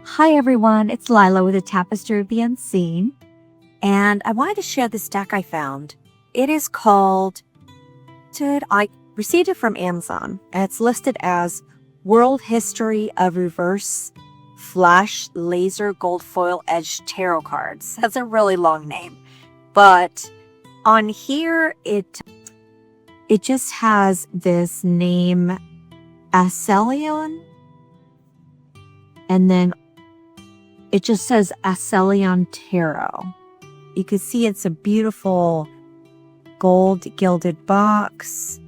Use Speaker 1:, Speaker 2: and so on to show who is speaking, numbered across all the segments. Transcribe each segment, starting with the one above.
Speaker 1: Hi everyone, it's Lila with the Tapestry of the Unseen, and I wanted to share this deck I found. It is called, I received it from Amazon, and it's listed as World History of Reverse Flash Laser Gold Foil Edge Tarot Cards. That's a really long name, but on here it just has this name Ascelion, and then it just says Ascelion Tarot. You can see it's a beautiful gold gilded box.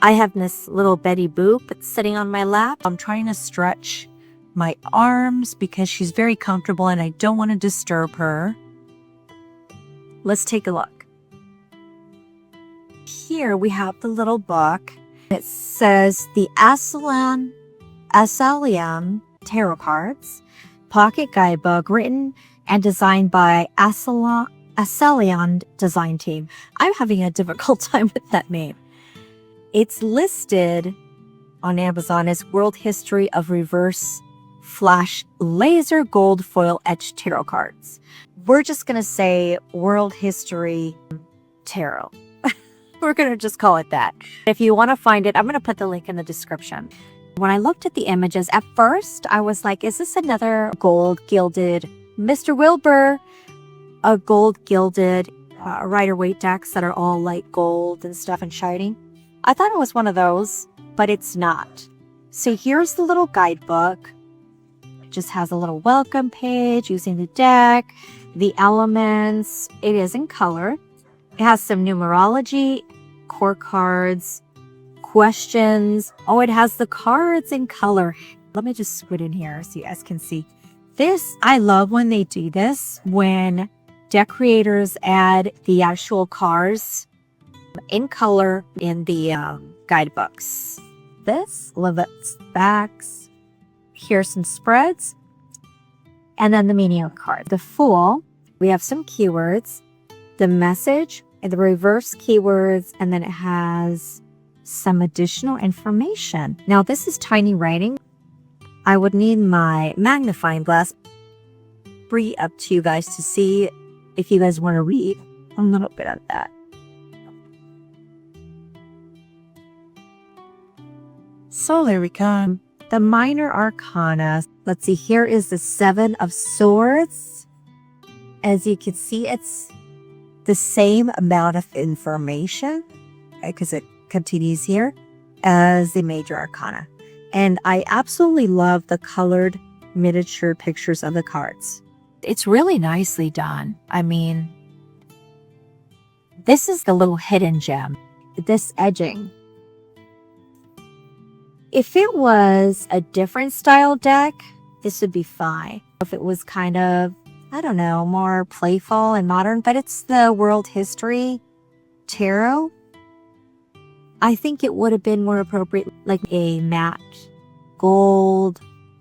Speaker 1: I have this little Betty Boop sitting on my lap. I'm trying to stretch my arms because she's very comfortable and I don't want to disturb her. Let's take a look. Here we have the little book. It says the Ascelion Tarot Cards Pocket Guidebook, written and designed by Ascelion Design Team. I'm having a difficult time with that name. It's listed on Amazon as World History of Reverse Flash Laser Gold Foil Etched Tarot Cards. We're just going to say World History Tarot. We're going to just call it that. If you want to find it, I'm going to put the link in the description. When I looked at the images, at first I was like, is this another gold gilded Mr. Wilbur? A gold gilded Rider-Waite decks that are all like gold and stuff and shiny. I thought it was one of those, but it's not. So here's the little guidebook. It just has a little welcome page using the deck, the elements. It is in color. It has some numerology, core cards, questions. Oh, it has the cards in color. Let me just squid in here so you guys can see. This, I love when they do this, when deck creators add the actual cards in color in the guidebooks. This, love its backs. Here's some spreads. And then the meaning of card. The Fool, we have some keywords. The Message, and the reverse keywords, and then it has some additional information. Now, this is tiny writing. I would need my magnifying glass bring up to you guys to see if you guys want to read a little bit of that. So there we come. The minor arcana. Let's see, here is the Seven of Swords. As you can see, it's the same amount of information, because it continues here, as the major arcana. And I absolutely love the colored miniature pictures of the cards. It's really nicely done. I mean, this is the little hidden gem, this edging. If it was a different style deck, this would be fine. If it was kind of, I don't know, more playful and modern, but it's the World History Tarot. I think it would have been more appropriate, like a matte gold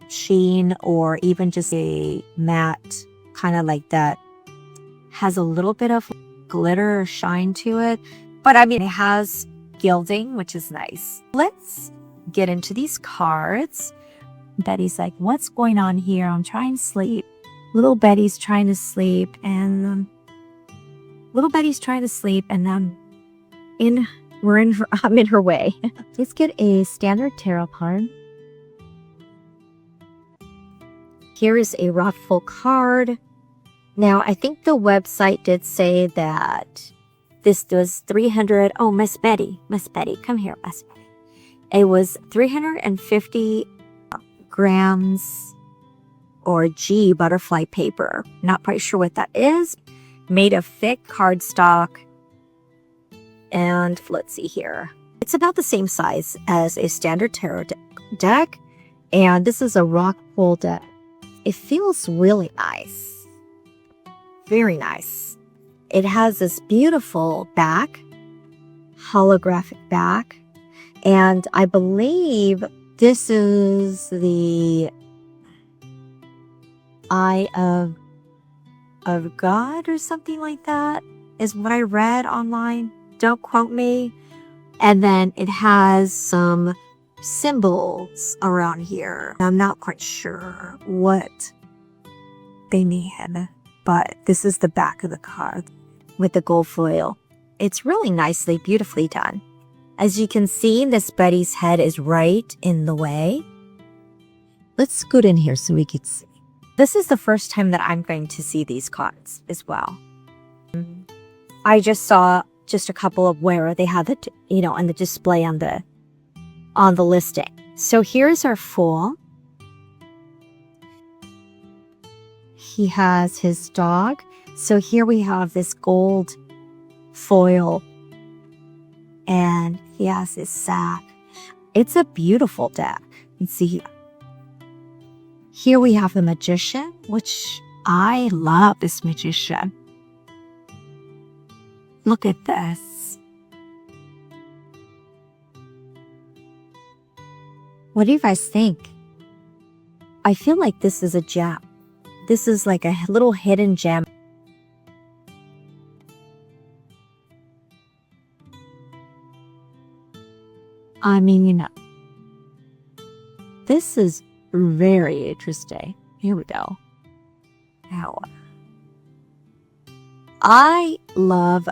Speaker 1: sheen, or even just a matte kind of like that. Has a little bit of glitter or shine to it. But I mean, it has gilding, which is nice. Let's get into these cards. Betty's like, what's going on here? I'm trying to sleep. Little Betty's trying to sleep, and I'm in her way. Let's get a standard tarot card. Here is a Rockful card. Now, I think the website did say that this was 300. Oh, Miss Betty, come here, Miss Betty. It was 350 grams or G butterfly paper. Not quite sure what that is. Made of thick cardstock. And let's see here. It's about the same size as a standard tarot deck. And this is a Rockful deck. It feels really nice. Very nice. It has this beautiful back, holographic back. And I believe this is the Eye of God or something like that, is what I read online. Don't quote me. And then it has some symbols around here. I'm not quite sure what they mean, but this is the back of the card with the gold foil. It's really nicely, beautifully done. As you can see, this Betty's head is right in the way. Let's scoot in here so we can see. This is the first time that I'm going to see these cards as well. I just saw just a couple of where they have it, on the display on the listing. So here's our fool. He has his dog. So here we have this gold foil, and he has his sack. It's a beautiful deck. You can see here we have the magician, which I love this magician. Look at this. What do you guys think? I feel like this is a gem. This is like a little hidden gem. I mean, this is very interesting. Here we go. Now, I love.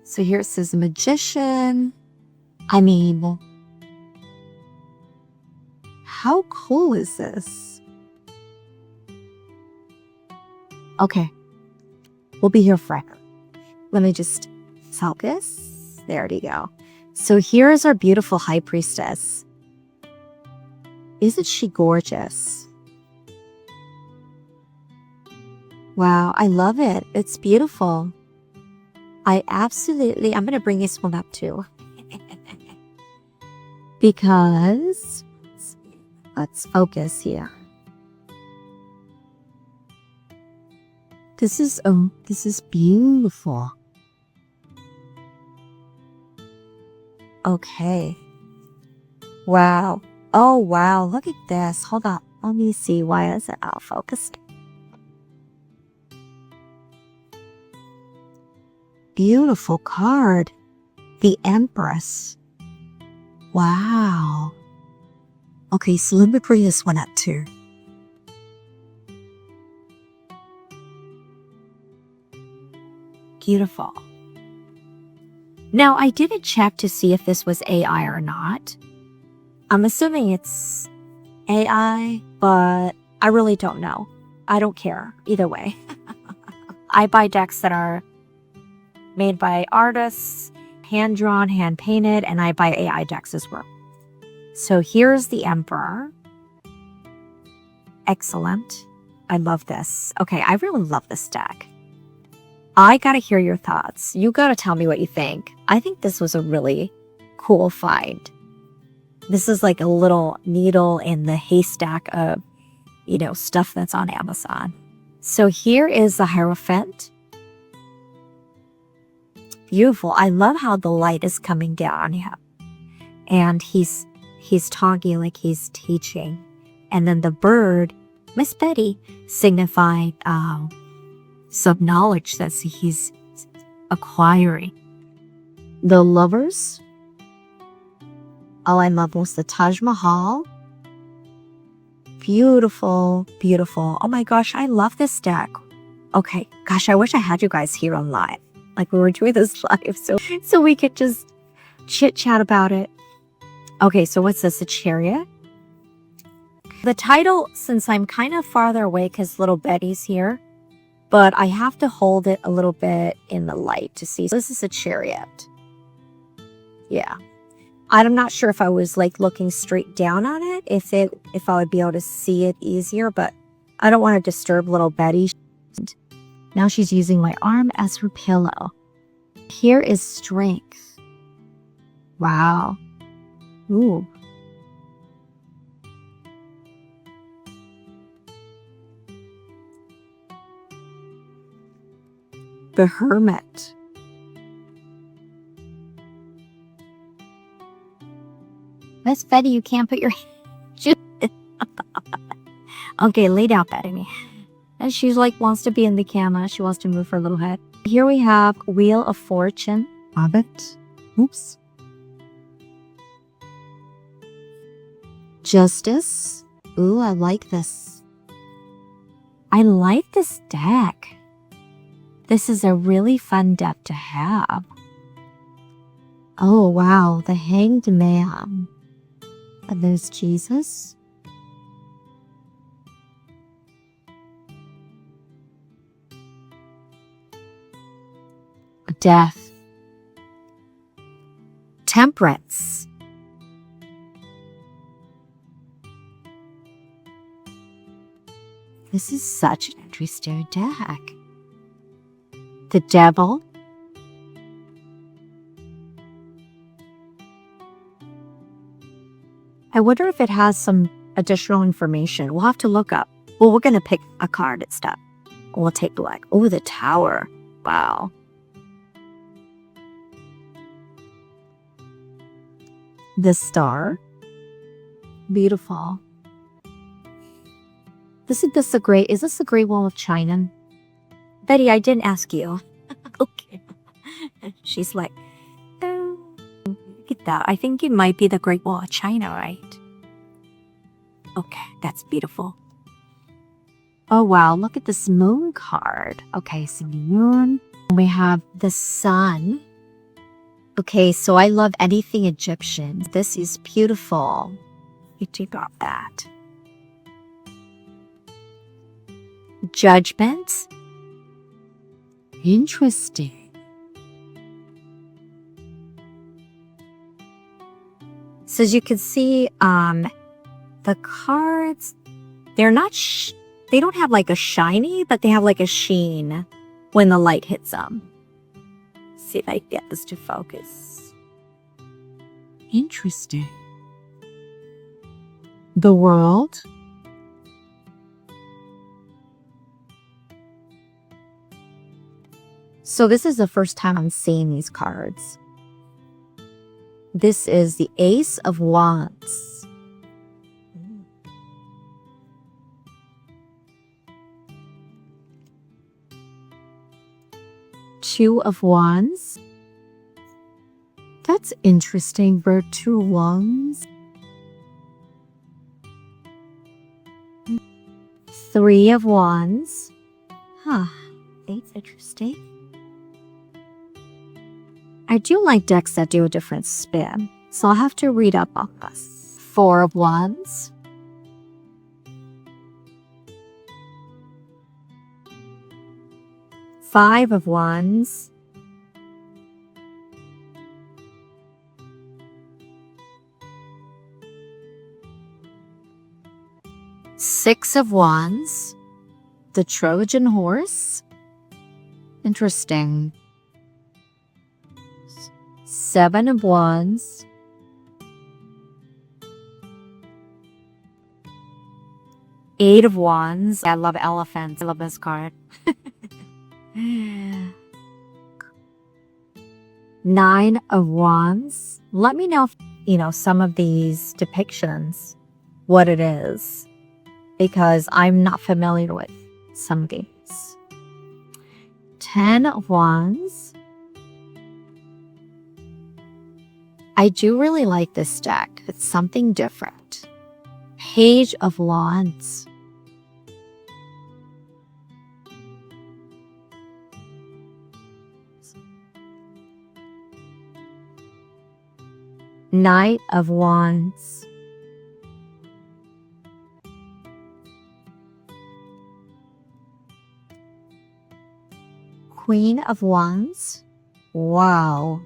Speaker 1: So here it says magician. I mean, how cool is this? Okay, we'll be here forever. Let me just focus. There we go. So here is our beautiful high priestess. Isn't she gorgeous? Wow, I love it. It's beautiful. I'm going to bring this one up too. Because, let's focus here. This is beautiful. Okay. Wow. Oh, wow. Look at this. Hold on. Let me see. Why is it out of focus? Beautiful card. The Empress. Wow. Okay, so let me bring this one up too. Beautiful. Now, I didn't check to see if this was AI or not. I'm assuming it's AI, but I really don't know. I don't care either way. I buy decks that are made by artists, hand-drawn, hand-painted, and I buy AI decks as well. So here's the Emperor. Excellent. I love this. Okay, I really love this deck. I gotta hear your thoughts. You gotta tell me what you think. I think this was a really cool find. This is like a little needle in the haystack of, stuff that's on Amazon. So here is the Hierophant. Beautiful. I love how the light is coming down on him. And he's talking like he's teaching. And then the bird, Miss Betty, signifying some knowledge that he's acquiring. The Lovers. All I love was the Taj Mahal. Beautiful, beautiful. Oh my gosh, I love this deck. Okay, gosh, I wish I had you guys here on live. Like we were doing this live so we could just chit chat about it. Okay, so what's this? A Chariot? The title, since I'm kind of farther away because little Betty's here, but I have to hold it a little bit in the light to see. So this is a Chariot. Yeah. I'm not sure if I was like looking straight down on it, if I would be able to see it easier, but I don't want to disturb little Betty. Now she's using my arm as her pillow. Here is Strength. Wow. Ooh. The Hermit. Miss Betty, you can't put your Okay, lay down, Betty. And she's like, wants to be in the camera. She wants to move her little head. Here we have Wheel of Fortune. Hobbit. Oops. Justice. Ooh, I like this. I like this deck. This is a really fun deck to have. Oh, wow. The Hanged Man. And there's Jesus. Death. Temperance. This is such an interesting deck. The Devil. I wonder if it has some additional information. We'll have to look up. Well, we're going to pick a card instead. We'll take a look. Oh, the Tower. Wow. The Star. Beautiful. Is this the Great Wall of China? Betty, I didn't ask you. Okay. She's like, oh, look at that. I think it might be the Great Wall of China, right? Okay, that's beautiful. Oh, wow. Look at this moon card. Okay, so the moon. We have the sun. Okay, so I love anything Egyptian. This is beautiful. You take off that. Judgment. Interesting. So as you can see, the cards, they're not, they don't have like a shiny, but they have like a sheen when the light hits them. See if I can get this to focus. Interesting. The World. So this is the first time I'm seeing these cards. This is the Ace of Wands. Two of Wands. That's interesting. Bird, two wands. Three of Wands. Huh. That's interesting. I do like decks that do a different spin, so I'll have to read up on this. Four of Wands. Five of Wands. Six of Wands. The Trojan Horse. Interesting. Seven of Wands. Eight of Wands. I love elephants. I love this card. Nine of Wands. Let me know if, some of these depictions, what it is, because I'm not familiar with some of these. 10 of Wands. I do really like this deck. It's something different. Page of Wands. Knight of Wands. Queen of Wands. Wow.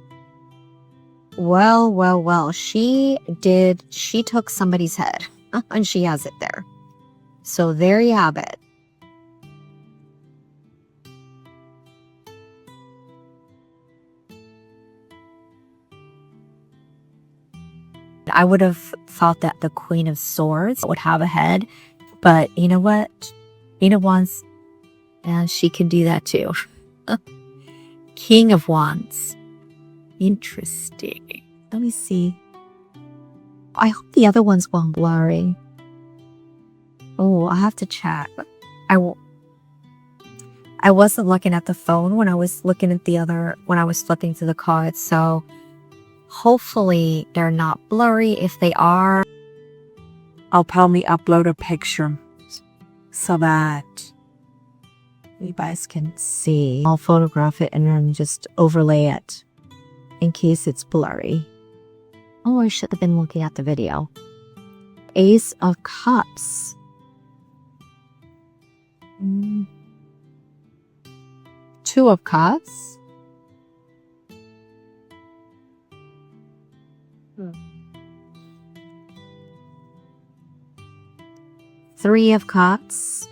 Speaker 1: Well. She took somebody's head and she has it there. So there you have it. I would have thought that the Queen of Swords would have a head, but you know what? Queen of Wands, and she can do that too. King of Wands. Interesting. Let me see. I hope the other ones won't blurry. Oh, I have to check. I wasn't looking at the phone when I was looking at when I was flipping through the cards, so hopefully they're not blurry. If they are,
Speaker 2: I'll probably upload a picture so that you guys can see. I'll photograph it and then just overlay it in case it's blurry. Oh, I should have been looking at the video. Ace of Cups. Two of Cups. Three of Cups.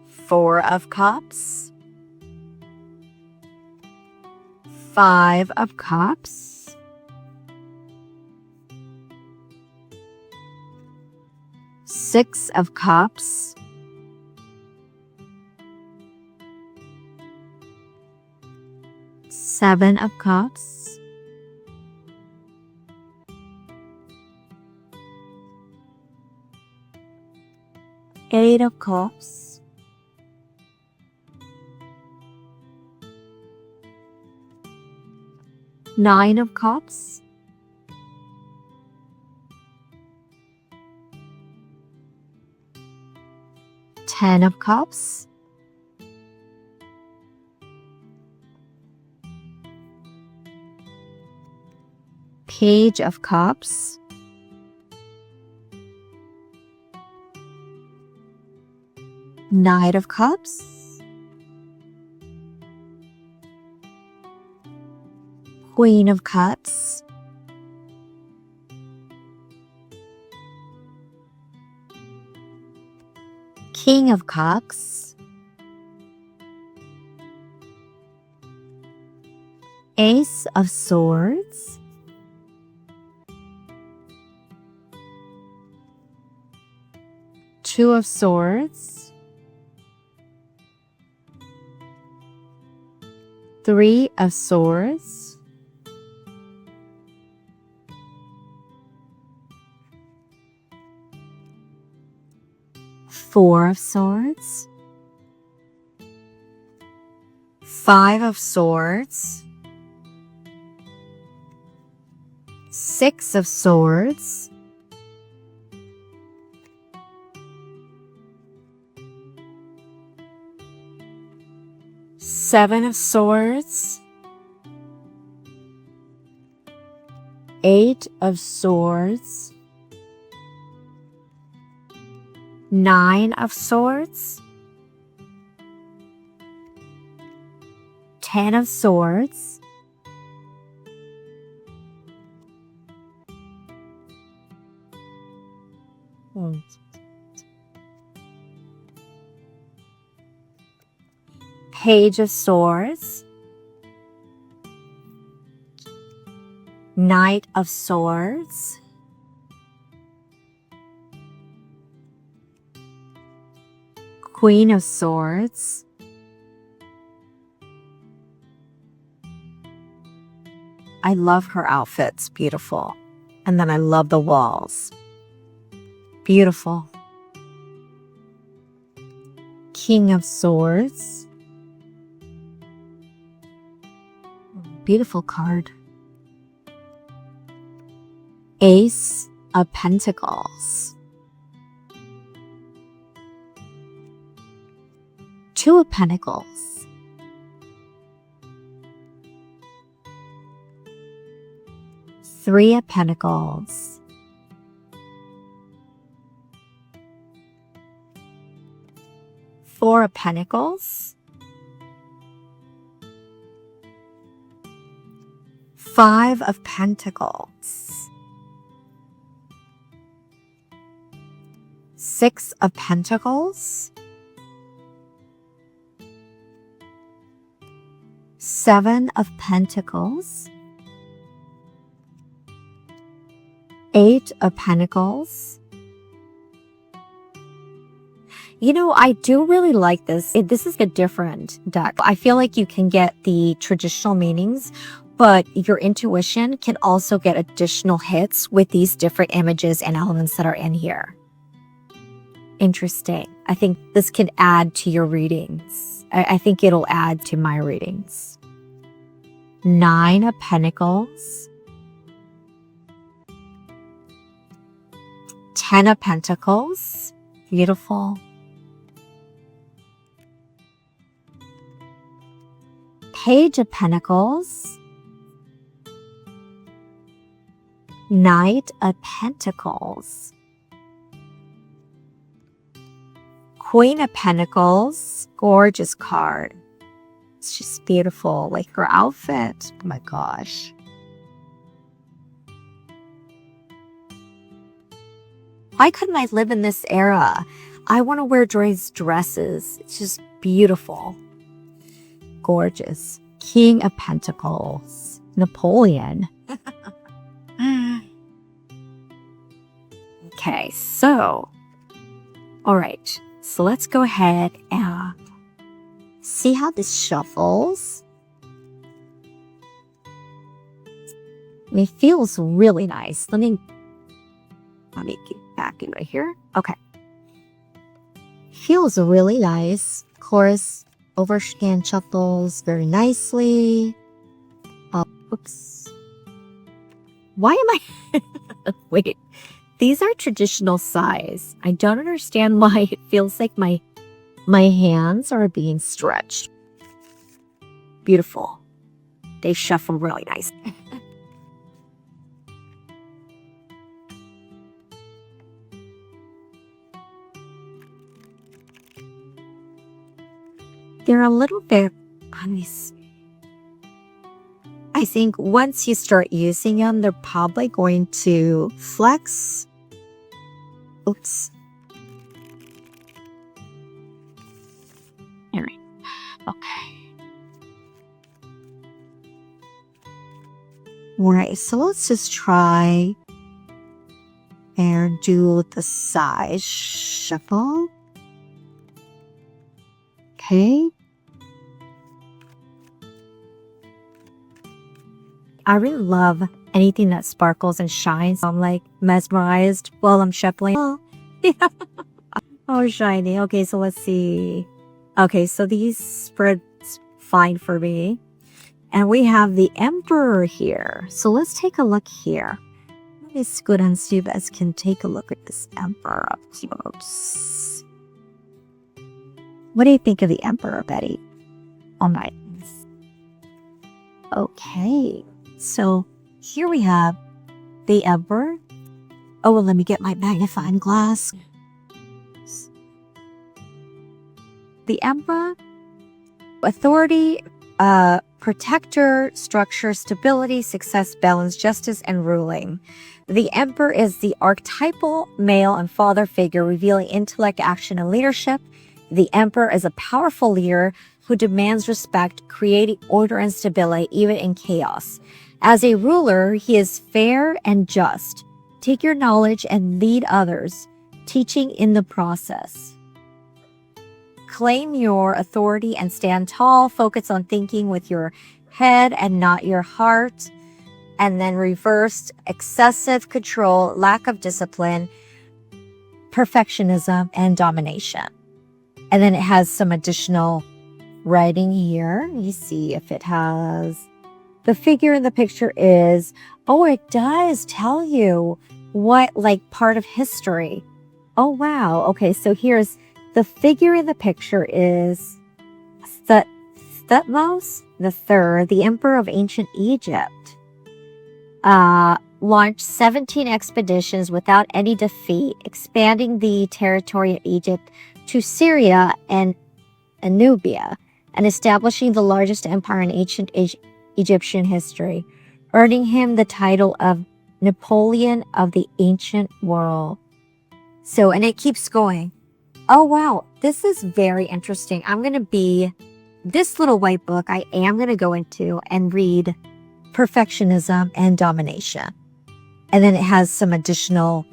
Speaker 2: Four of Cups. Five of Cups. Six of Cups. Seven of Cups. Eight of Cups. Nine of Cups. Ten of Cups. Page of Cups. Knight of Cups. Queen of Cups. King of Cups. Ace of Swords. Two of Swords. Three of Swords. Four of Swords. Five of Swords. Six of Swords. Seven of Swords. Eight of Swords. Nine of Swords. 10 of Swords. Page of Swords. Knight of Swords. Queen of Swords. I love her outfits, beautiful. And then I love the walls. Beautiful. King of Swords. Beautiful card. Ace of Pentacles. Two of Pentacles. Three of Pentacles. Four of Pentacles. Five of Pentacles. Six of Pentacles. Seven of Pentacles. Eight of Pentacles. You know, I do really like this. This is a different deck. I feel like you can get the traditional meanings, but your intuition can also get additional hits with these different images and elements that are in here. Interesting. I think this can add to your readings. I think it'll add to my readings. Nine of Pentacles.
Speaker 1: Ten of Pentacles. Beautiful. Page of Pentacles. Knight of Pentacles. Queen of Pentacles. Gorgeous card. It's just beautiful. Like her outfit. Oh my gosh. Why couldn't I live in this era? I want to wear Joy's dresses. It's just beautiful. Gorgeous. King of Pentacles. Napoleon. Okay, so. All right. So let's go ahead and see how this shuffles. It feels really nice. Let me get back in right here. Okay. Feels really nice. Of course, overscan shuffles very nicely. Oops. Why am I? Wait. These are traditional size. I don't understand why it feels like my hands are being stretched. Beautiful. They shuffle really nice. They're a little bit, I think once you start using them, they're probably going to flex. Oops. All right. Okay. All right. So let's just try and do the size shuffle. Okay. I really love anything that sparkles and shines. I'm like mesmerized while I'm shuffling. Oh, yeah. Oh, shiny. Okay, so let's see. Okay, so these spread fine for me. And we have the Emperor here. So let's take a look here. It's good and see if you guys can take a look at this Emperor up close. What do you think of the Emperor, Betty? Oh my. Okay. So here we have the Emperor. Oh, well, let me get my magnifying glass. The Emperor, authority, protector, structure, stability, success, balance, justice, and ruling. The Emperor is the archetypal male and father figure revealing intellect, action, and leadership. The Emperor is a powerful leader who demands respect, creating order and stability even in chaos. As a ruler, he is fair and just. Take your knowledge and lead others, teaching in the process. Claim your authority and stand tall. Focus on thinking with your head and not your heart. And then reversed, excessive control, lack of discipline, perfectionism, and domination. And then it has some additional writing here. You see if it has... The figure in the picture is, oh, it does tell you what, like, part of history. Oh, wow. Okay, so here's the figure in the picture is Thutmose III, the Emperor of ancient Egypt. Launched 17 expeditions without any defeat, expanding the territory of Egypt to Syria and Nubia, and establishing the largest empire in ancient Egyptian history, earning him the title of Napoleon of the ancient world. So, and it keeps going. Oh, wow. This is very interesting. This little white book, I am going to go into and read perfectionism and domination. And then it has some additional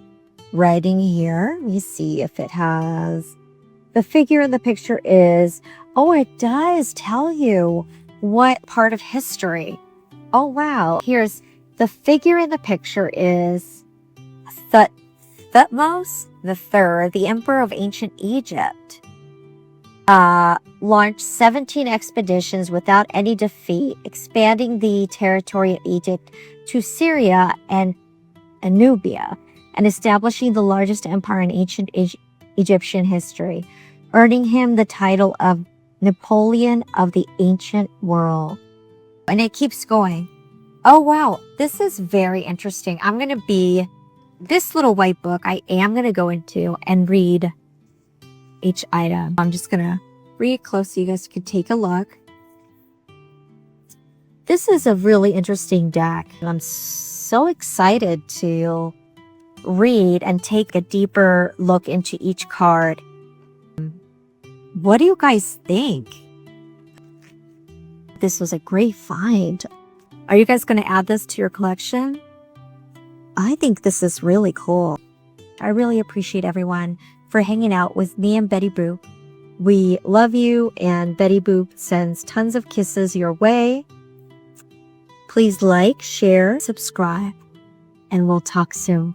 Speaker 1: writing here. Let me see if it has... The figure in the picture is... Oh, it does tell you what part of history. Oh, wow. Here's the figure in the picture is Thutmose III, the Emperor of ancient Egypt. Launched 17 expeditions without any defeat, expanding the territory of Egypt to Syria and Nubia, and establishing the largest empire in ancient Egyptian history, earning him the title of Napoleon of the ancient world. And it keeps going. Oh, wow. This is very interesting. I'm going to be this little white book. I am going to go into and read each item. I'm just going to read it close so you guys can take a look. This is a really interesting deck. I'm so excited to read and take a deeper look into each card. What do you guys think? This was a great find. Are you guys going to add this to your collection? I think this is really cool. I really appreciate everyone for hanging out with me and Betty Boop. We love you, and Betty Boop sends tons of kisses your way. Please like, share, subscribe, and we'll talk soon.